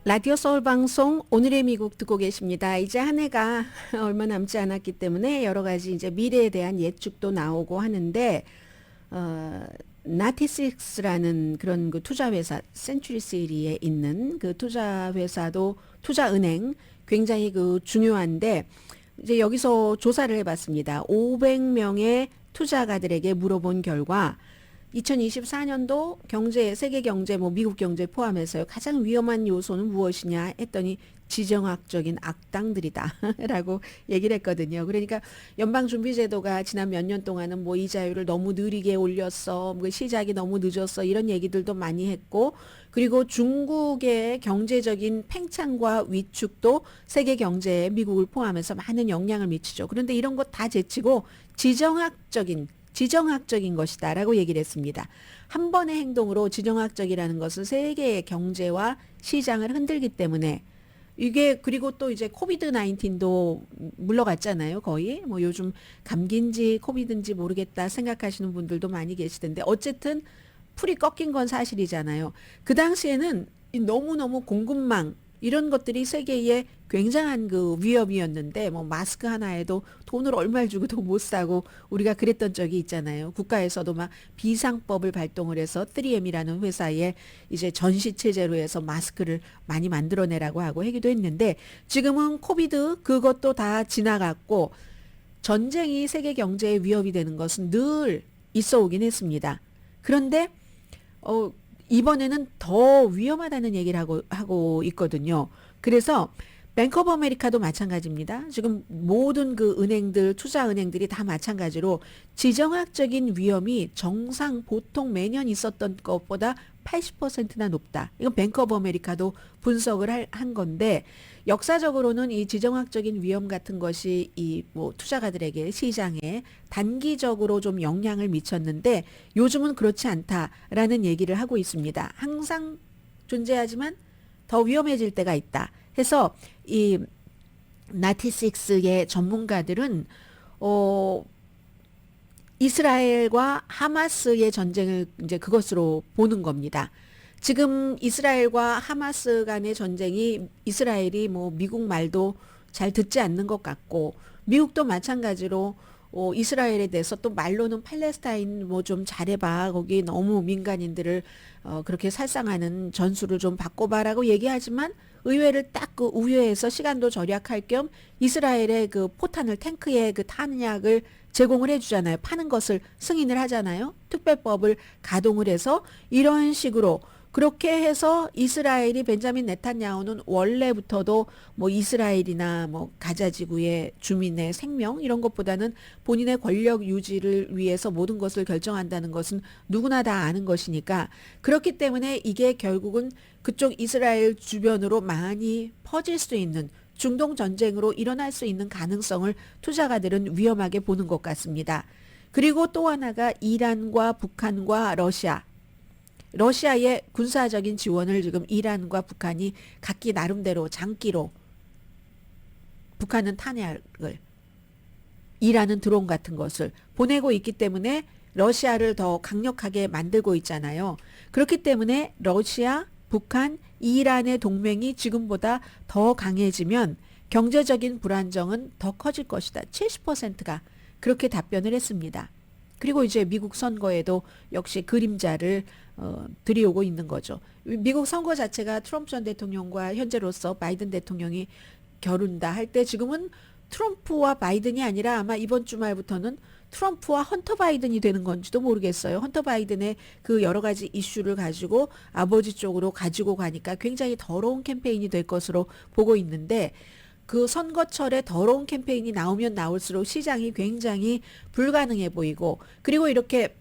[SPEAKER 3] 라디오 서울 방송 오늘의 미국 듣고 계십니다. 이제 한 해가 얼마 남지 않았기 때문에 여러 가지 이제 미래에 대한 예측도 나오고 하는데 나티식스라는 그런 그 투자회사 센츄리시티에 있는 그 투자회사도 투자은행 굉장히 그 중요한데 이제 여기서 조사를 해봤습니다. 500명의 투자가들에게 물어본 결과 2024년도 경제, 세계 경제, 뭐 미국 경제 포함해서요. 가장 위험한 요소는 무엇이냐 했더니 지정학적인 악당들이다 라고 얘기를 했거든요. 그러니까 연방준비제도가 지난 몇 년 동안은 뭐 이자율을 너무 느리게 올렸어, 뭐 시작이 너무 늦었어 이런 얘기들도 많이 했고 그리고 중국의 경제적인 팽창과 위축도 세계 경제에 미국을 포함해서 많은 영향을 미치죠. 그런데 이런 것 다 제치고 지정학적인 것이다 라고 얘기를 했습니다. 한 번의 행동으로 지정학적이라는 것은 세계의 경제와 시장을 흔들기 때문에 이게 그리고 또 이제 코비드 19도 물러갔잖아요. 거의 뭐 요즘 감기인지 코비드인지 모르겠다 생각하시는 분들도 많이 계시던데 어쨌든 풀이 꺾인 건 사실이잖아요. 그 당시에는 너무너무 공급망 이런 것들이 세계의 굉장한 그 위협이었는데 뭐 마스크 하나에도 돈을 얼마를 주고도 못 사고 우리가 그랬던 적이 있잖아요. 국가에서도 막 비상법을 발동을 해서 3M이라는 회사에 이제 전시 체제로 해서 마스크를 많이 만들어내라고 하고 하기도 했는데 지금은 코비드 그것도 다 지나갔고 전쟁이 세계 경제에 위협이 되는 것은 늘 있어 오긴 했습니다. 그런데 이번에는 더 위험하다는 얘기를 하고 있거든요. 그래서 뱅크 오브 아메리카도 마찬가지입니다. 지금 모든 그 은행들, 투자은행들이 다 마찬가지로 지정학적인 위험이 정상 보통 매년 있었던 것보다 80%나 높다. 이건 뱅크 오브 아메리카도 분석을 한 건데 역사적으로는 이 지정학적인 위험 같은 것이 이 뭐 투자가들에게 시장에 단기적으로 좀 영향을 미쳤는데 요즘은 그렇지 않다라는 얘기를 하고 있습니다. 항상 존재하지만 더 위험해질 때가 있다. 해서 이 나티식스의 전문가들은 이스라엘과 하마스의 전쟁을 이제 그것으로 보는 겁니다. 지금 이스라엘과 하마스 간의 전쟁이 이스라엘이 뭐 미국 말도 잘 듣지 않는 것 같고 미국도 마찬가지로 이스라엘에 대해서 또 말로는 팔레스타인 뭐 좀 잘해봐 거기 너무 민간인들을 그렇게 살상하는 전술을 좀 바꿔봐라고 얘기하지만 의회를 딱 그 우회해서 시간도 절약할 겸 이스라엘의 그 포탄을 탱크에 그 탄약을 제공을 해주잖아요. 파는 것을 승인을 하잖아요. 특별법을 가동을 해서 이런 식으로 그렇게 해서 이스라엘이 벤자민 네탄야후는 원래부터도 뭐 이스라엘이나 뭐 가자 지구의 주민의 생명 이런 것보다는 본인의 권력 유지를 위해서 모든 것을 결정한다는 것은 누구나 다 아는 것이니까 그렇기 때문에 이게 결국은 그쪽 이스라엘 주변으로 많이 퍼질 수 있는 중동 전쟁으로 일어날 수 있는 가능성을 투자가들은 위험하게 보는 것 같습니다. 그리고 또 하나가 이란과 북한과 러시아의 군사적인 지원을 지금 이란과 북한이 각기 나름대로 장기로 북한은 탄약을 이란은 드론 같은 것을 보내고 있기 때문에 러시아를 더 강력하게 만들고 있잖아요. 그렇기 때문에 러시아, 북한, 이란의 동맹이 지금보다 더 강해지면 경제적인 불안정은 더 커질 것이다. 70%가 그렇게 답변을 했습니다. 그리고 이제 미국 선거에도 역시 그림자를 들이오고 있는 거죠. 미국 선거 자체가 트럼프 전 대통령과 현재로서 바이든 대통령이 겨룬다 할 때 지금은 트럼프와 바이든이 아니라 아마 이번 주말부터는 트럼프와 헌터 바이든이 되는 건지도 모르겠어요. 헌터 바이든의 그 여러 가지 이슈를 가지고 아버지 쪽으로 가지고 가니까 굉장히 더러운 캠페인이 될 것으로 보고 있는데 그 선거철에 더러운 캠페인이 나오면 나올수록 시장이 굉장히 불가능해 보이고 그리고 이렇게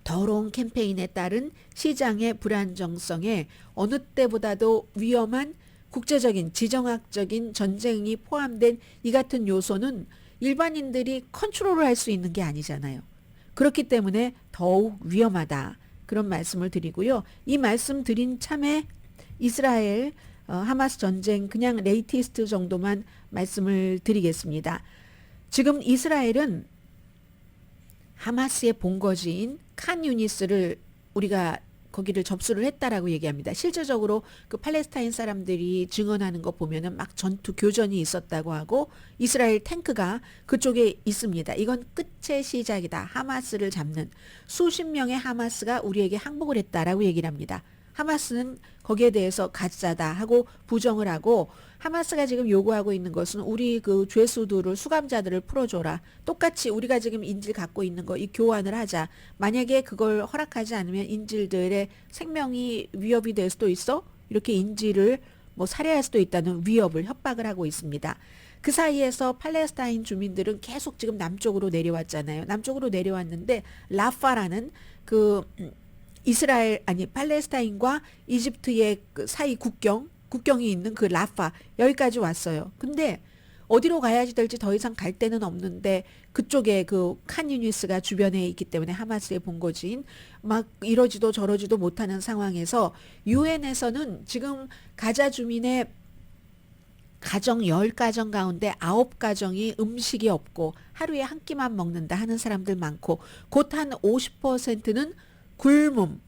[SPEAKER 3] 더러운 캠페인에 따른 시장의 불안정성에 어느 때보다도 위험한 국제적인 지정학적인 전쟁이 포함된 이 같은 요소는 일반인들이 컨트롤을 할 수 있는 게 아니잖아요. 그렇기 때문에 더욱 위험하다. 그런 말씀을 드리고요. 이 말씀 드린 참에 이스라엘 하마스 전쟁 그냥 레이티스트 정도만 말씀을 드리겠습니다. 지금 이스라엘은 하마스의 본거지인 칸 유니스를 우리가 거기를 접수를 했다라고 얘기합니다. 실질적으로 그 팔레스타인 사람들이 증언하는 거 보면은 막 전투 교전이 있었다고 하고 이스라엘 탱크가 그쪽에 있습니다. 이건 끝의 시작이다. 하마스를 잡는 수십 명의 하마스가 우리에게 항복을 했다라고 얘기를 합니다. 하마스는 거기에 대해서 가짜다 하고 부정을 하고 하마스가 지금 요구하고 있는 것은 우리 그 죄수들을 수감자들을 풀어줘라. 똑같이 우리가 지금 인질 갖고 있는 거 이 교환을 하자. 만약에 그걸 허락하지 않으면 인질들의 생명이 위협이 될 수도 있어. 이렇게 인질을 뭐 살해할 수도 있다는 위협을 협박을 하고 있습니다. 그 사이에서 팔레스타인 주민들은 계속 지금 남쪽으로 내려왔잖아요. 남쪽으로 내려왔는데 라파라는 그 이스라엘 아니 팔레스타인과 이집트의 그 사이 국경이 있는 그 라파 여기까지 왔어요. 근데 어디로 가야지 될지 더 이상 갈 데는 없는데 그쪽에 그 칸 유니스가 주변에 있기 때문에 하마스의 본거지인 막 이러지도 저러지도 못하는 상황에서 유엔에서는 지금 가자 주민의 가정 10가정 가운데 9가정이 음식이 없고 하루에 한 끼만 먹는다 하는 사람들 많고 곧 한 50%는 굶음,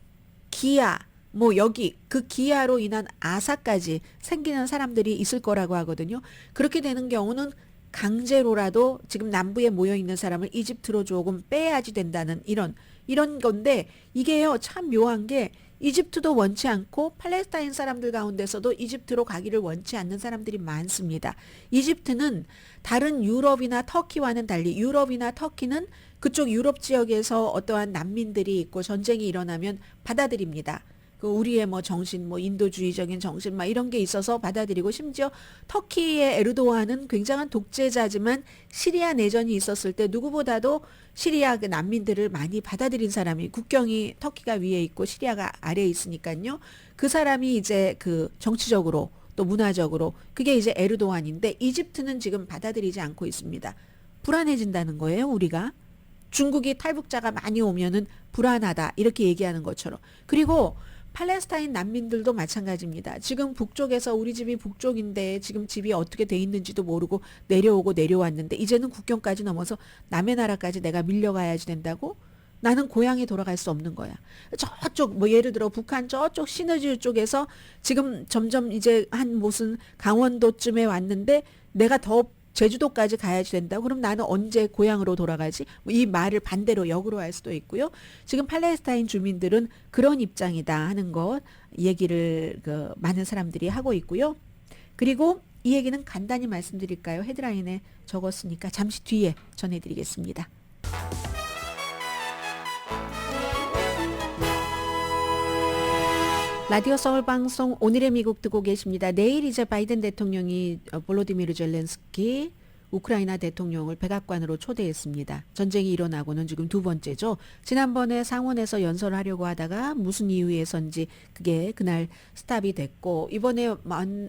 [SPEAKER 3] 기아, 뭐 여기 그 기아로 인한 아사까지 생기는 사람들이 있을 거라고 하거든요. 그렇게 되는 경우는 강제로라도 지금 남부에 모여 있는 사람을 이집트로 조금 빼야지 된다는 이런 건데 이게요 참 묘한 게 이집트도 원치 않고 팔레스타인 사람들 가운데서도 이집트로 가기를 원치 않는 사람들이 많습니다. 이집트는 다른 유럽이나 터키와는 달리 유럽이나 터키는 그쪽 유럽 지역에서 어떠한 난민들이 있고 전쟁이 일어나면 받아들입니다. 그 우리의 뭐 정신, 뭐 인도주의적인 정신, 막 이런 게 있어서 받아들이고 심지어 터키의 에르도안은 굉장한 독재자지만 시리아 내전이 있었을 때 누구보다도 시리아 그 난민들을 많이 받아들인 사람이 국경이 터키가 위에 있고 시리아가 아래에 있으니까요. 그 사람이 이제 그 정치적으로 또 문화적으로 그게 이제 에르도안인데 이집트는 지금 받아들이지 않고 있습니다. 불안해진다는 거예요, 우리가. 중국이 탈북자가 많이 오면은 불안하다 이렇게 얘기하는 것처럼. 그리고 팔레스타인 난민들도 마찬가지입니다. 지금 북쪽에서 우리 집이 북쪽인데 지금 집이 어떻게 돼 있는지도 모르고 내려오고 내려왔는데 이제는 국경까지 넘어서 남의 나라까지 내가 밀려가야지 된다고? 나는 고향에 돌아갈 수 없는 거야. 저쪽 뭐 예를 들어 북한 저쪽 시너지 쪽에서 지금 점점 이제 한 무슨 강원도쯤에 왔는데 내가 더 제주도까지 가야지 된다고 그럼 나는 언제 고향으로 돌아가지? 이 말을 반대로 역으로 할 수도 있고요. 지금 팔레스타인 주민들은 그런 입장이다 하는 것 얘기를 많은 사람들이 하고 있고요. 그리고 이 얘기는 간단히 말씀드릴까요? 헤드라인에 적었으니까 잠시 뒤에 전해드리겠습니다. 라디오 서울 방송 오늘의 미국 듣고 계십니다. 내일 이제 바이든 대통령이 볼로디미르 젤렌스키 우크라이나 대통령을 백악관으로 초대했습니다. 전쟁이 일어나고는 지금 두 번째죠. 지난번에 상원에서 연설을 하려고 하다가 무슨 이유에선지 그게 그날 스탑이 됐고 이번에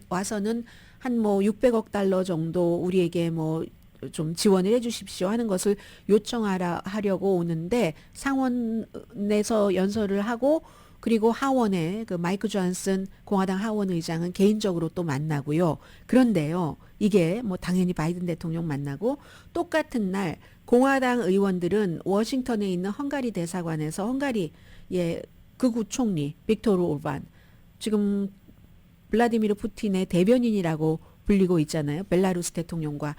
[SPEAKER 3] 와서는 한 뭐 600억 달러 정도 우리에게 뭐 좀 지원을 해주십시오 하는 것을 요청하려고 오는데 상원에서 연설을 하고 그리고 하원의 그 마이크 존슨 공화당 하원 의장은 개인적으로 또 만나고요. 그런데요. 이게 뭐 당연히 바이든 대통령 만나고 똑같은 날 공화당 의원들은 워싱턴에 있는 헝가리 대사관에서 헝가리의 극우 총리 빅토르 오르반 지금 블라디미르 푸틴의 대변인이라고 불리고 있잖아요. 벨라루스 대통령과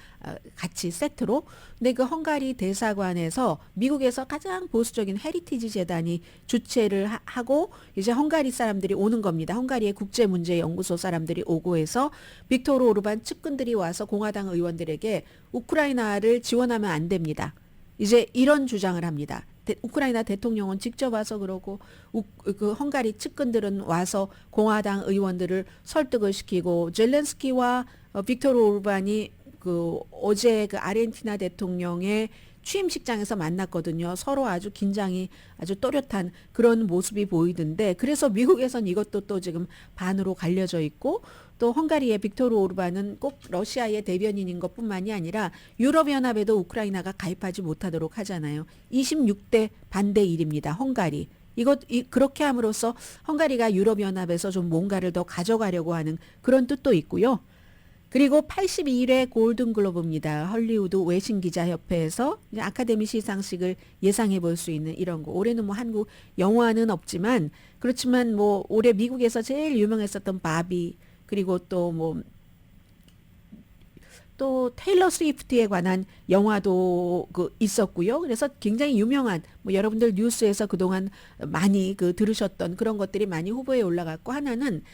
[SPEAKER 3] 같이 세트로. 근데 그 헝가리 대사관에서 미국에서 가장 보수적인 헤리티지 재단이 주최를 하고 이제 헝가리 사람들이 오는 겁니다. 헝가리의 국제문제연구소 사람들이 오고 해서 빅토르 오르반 측근들이 와서 공화당 의원들에게 우크라이나를 지원하면 안 됩니다. 이제 이런 주장을 합니다. 우크라이나 대통령은 직접 와서 그러고 그 헝가리 측근들은 와서 공화당 의원들을 설득을 시키고 젤렌스키와 빅토르 오르반이 그 어제 그 아르헨티나 대통령의 취임식장에서 만났거든요. 서로 아주 긴장이 아주 또렷한 그런 모습이 보이던데 그래서 미국에선 이것도 또 지금 반으로 갈려져 있고 또 헝가리의 빅토르 오르반은 꼭 러시아의 대변인인 것뿐만이 아니라 유럽연합에도 우크라이나가 가입하지 못하도록 하잖아요. 26대 반대 1입니다. 헝가리. 그렇게 함으로써 헝가리가 유럽연합에서 좀 뭔가를 더 가져가려고 하는 그런 뜻도 있고요. 그리고 82회 골든글로브입니다. 헐리우드 외신기자협회에서 아카데미 시상식을 예상해 볼 수 있는 이런 거. 올해는 뭐 한국 영화는 없지만 그렇지만 뭐 올해 미국에서 제일 유명했었던 바비 그리고 또 테일러 스위프트에 관한 영화도 있었고요. 그래서 굉장히 유명한 여러분들 뉴스에서 그동안 많이 들으셨던 그런 것들이 많이 후보에 올라갔고 하나는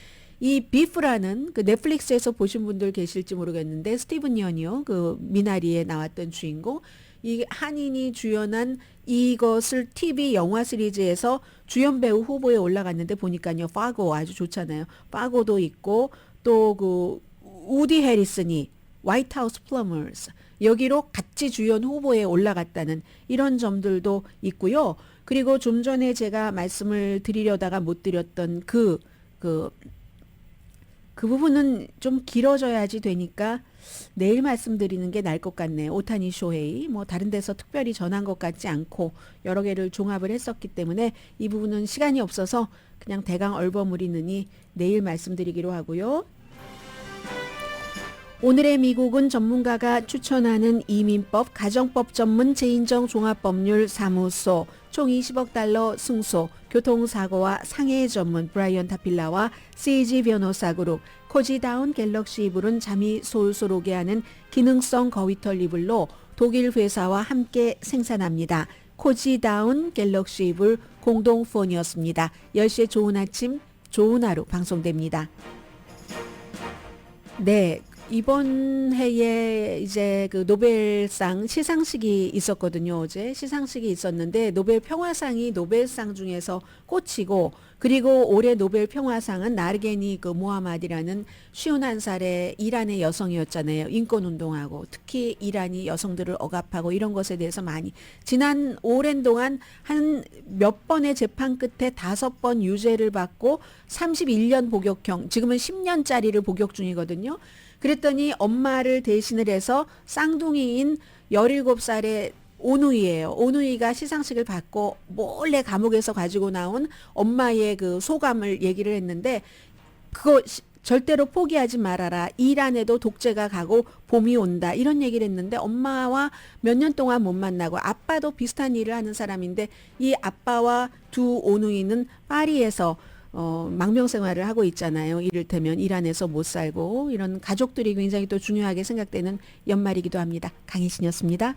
[SPEAKER 3] 이 비프라는 그 넷플릭스에서 보신 분들 계실지 모르겠는데 스티븐 연이요. 그 미나리에 나왔던 주인공 이 한인이 주연한 이것을 TV 영화 시리즈에서 주연 배우 후보에 올라갔는데 보니까요. 파고 아주 좋잖아요. 파고도 있고 또 그 우디 해리슨이 화이트하우스 플러머스 여기로 같이 주연 후보에 올라갔다는 이런 점들도 있고요. 그리고 좀 전에 제가 말씀을 드리려다가 못 드렸던 그 부분은 좀 길어져야지 되니까 내일 말씀드리는 게 나을 것 같네요. 오타니 쇼헤이 뭐 다른 데서 특별히 전한 것 같지 않고 여러 개를 종합을 했었기 때문에 이 부분은 시간이 없어서 그냥 대강 얼버무리느니 내일 말씀드리기로 하고요. 오늘의 미국은 전문가가 추천하는 이민법, 가정법 전문 재인정 종합법률 사무소, 총 20억 달러 승소, 교통사고와 상해 전문 브라이언 타필라와 CG 변호사 그룹, 코지다운 갤럭시 이불은 잠이 솔솔 오게 하는 기능성 거위털 이불로 독일 회사와 함께 생산합니다. 코지다운 갤럭시 이불 공동폰이었습니다. 10시에 좋은 아침, 좋은 하루 방송됩니다. 네. 이번 해에 이제 그 노벨상 시상식이 있었거든요. 어제 시상식이 있었는데 노벨 평화상이 노벨상 중에서 꽂히고, 그리고 올해 노벨 평화상은 나르게니 그 모하마디라는 51살의 이란의 여성이었잖아요. 인권 운동하고 특히 이란이 여성들을 억압하고 이런 것에 대해서 많이 지난 오랜 동안 한 몇 번의 재판 끝에 5번 유죄를 받고 31년 복역형, 지금은 10년짜리를 복역 중이거든요. 그랬더니 엄마를 대신을 해서 쌍둥이인 17살의 오누이예요. 오누이가 시상식을 받고 몰래 감옥에서 가지고 나온 엄마의 그 소감을 얘기를 했는데, 그거 절대로 포기하지 말아라. 이란에도 독재가 가고 봄이 온다. 이런 얘기를 했는데 엄마와 몇 년 동안 못 만나고, 아빠도 비슷한 일을 하는 사람인데 이 아빠와 두 오누이는 파리에서 망명 생활을 하고 있잖아요. 이를테면 이란에서 못 살고, 이런 가족들이 굉장히 또 중요하게 생각되는 연말이기도 합니다. 강희신이었습니다.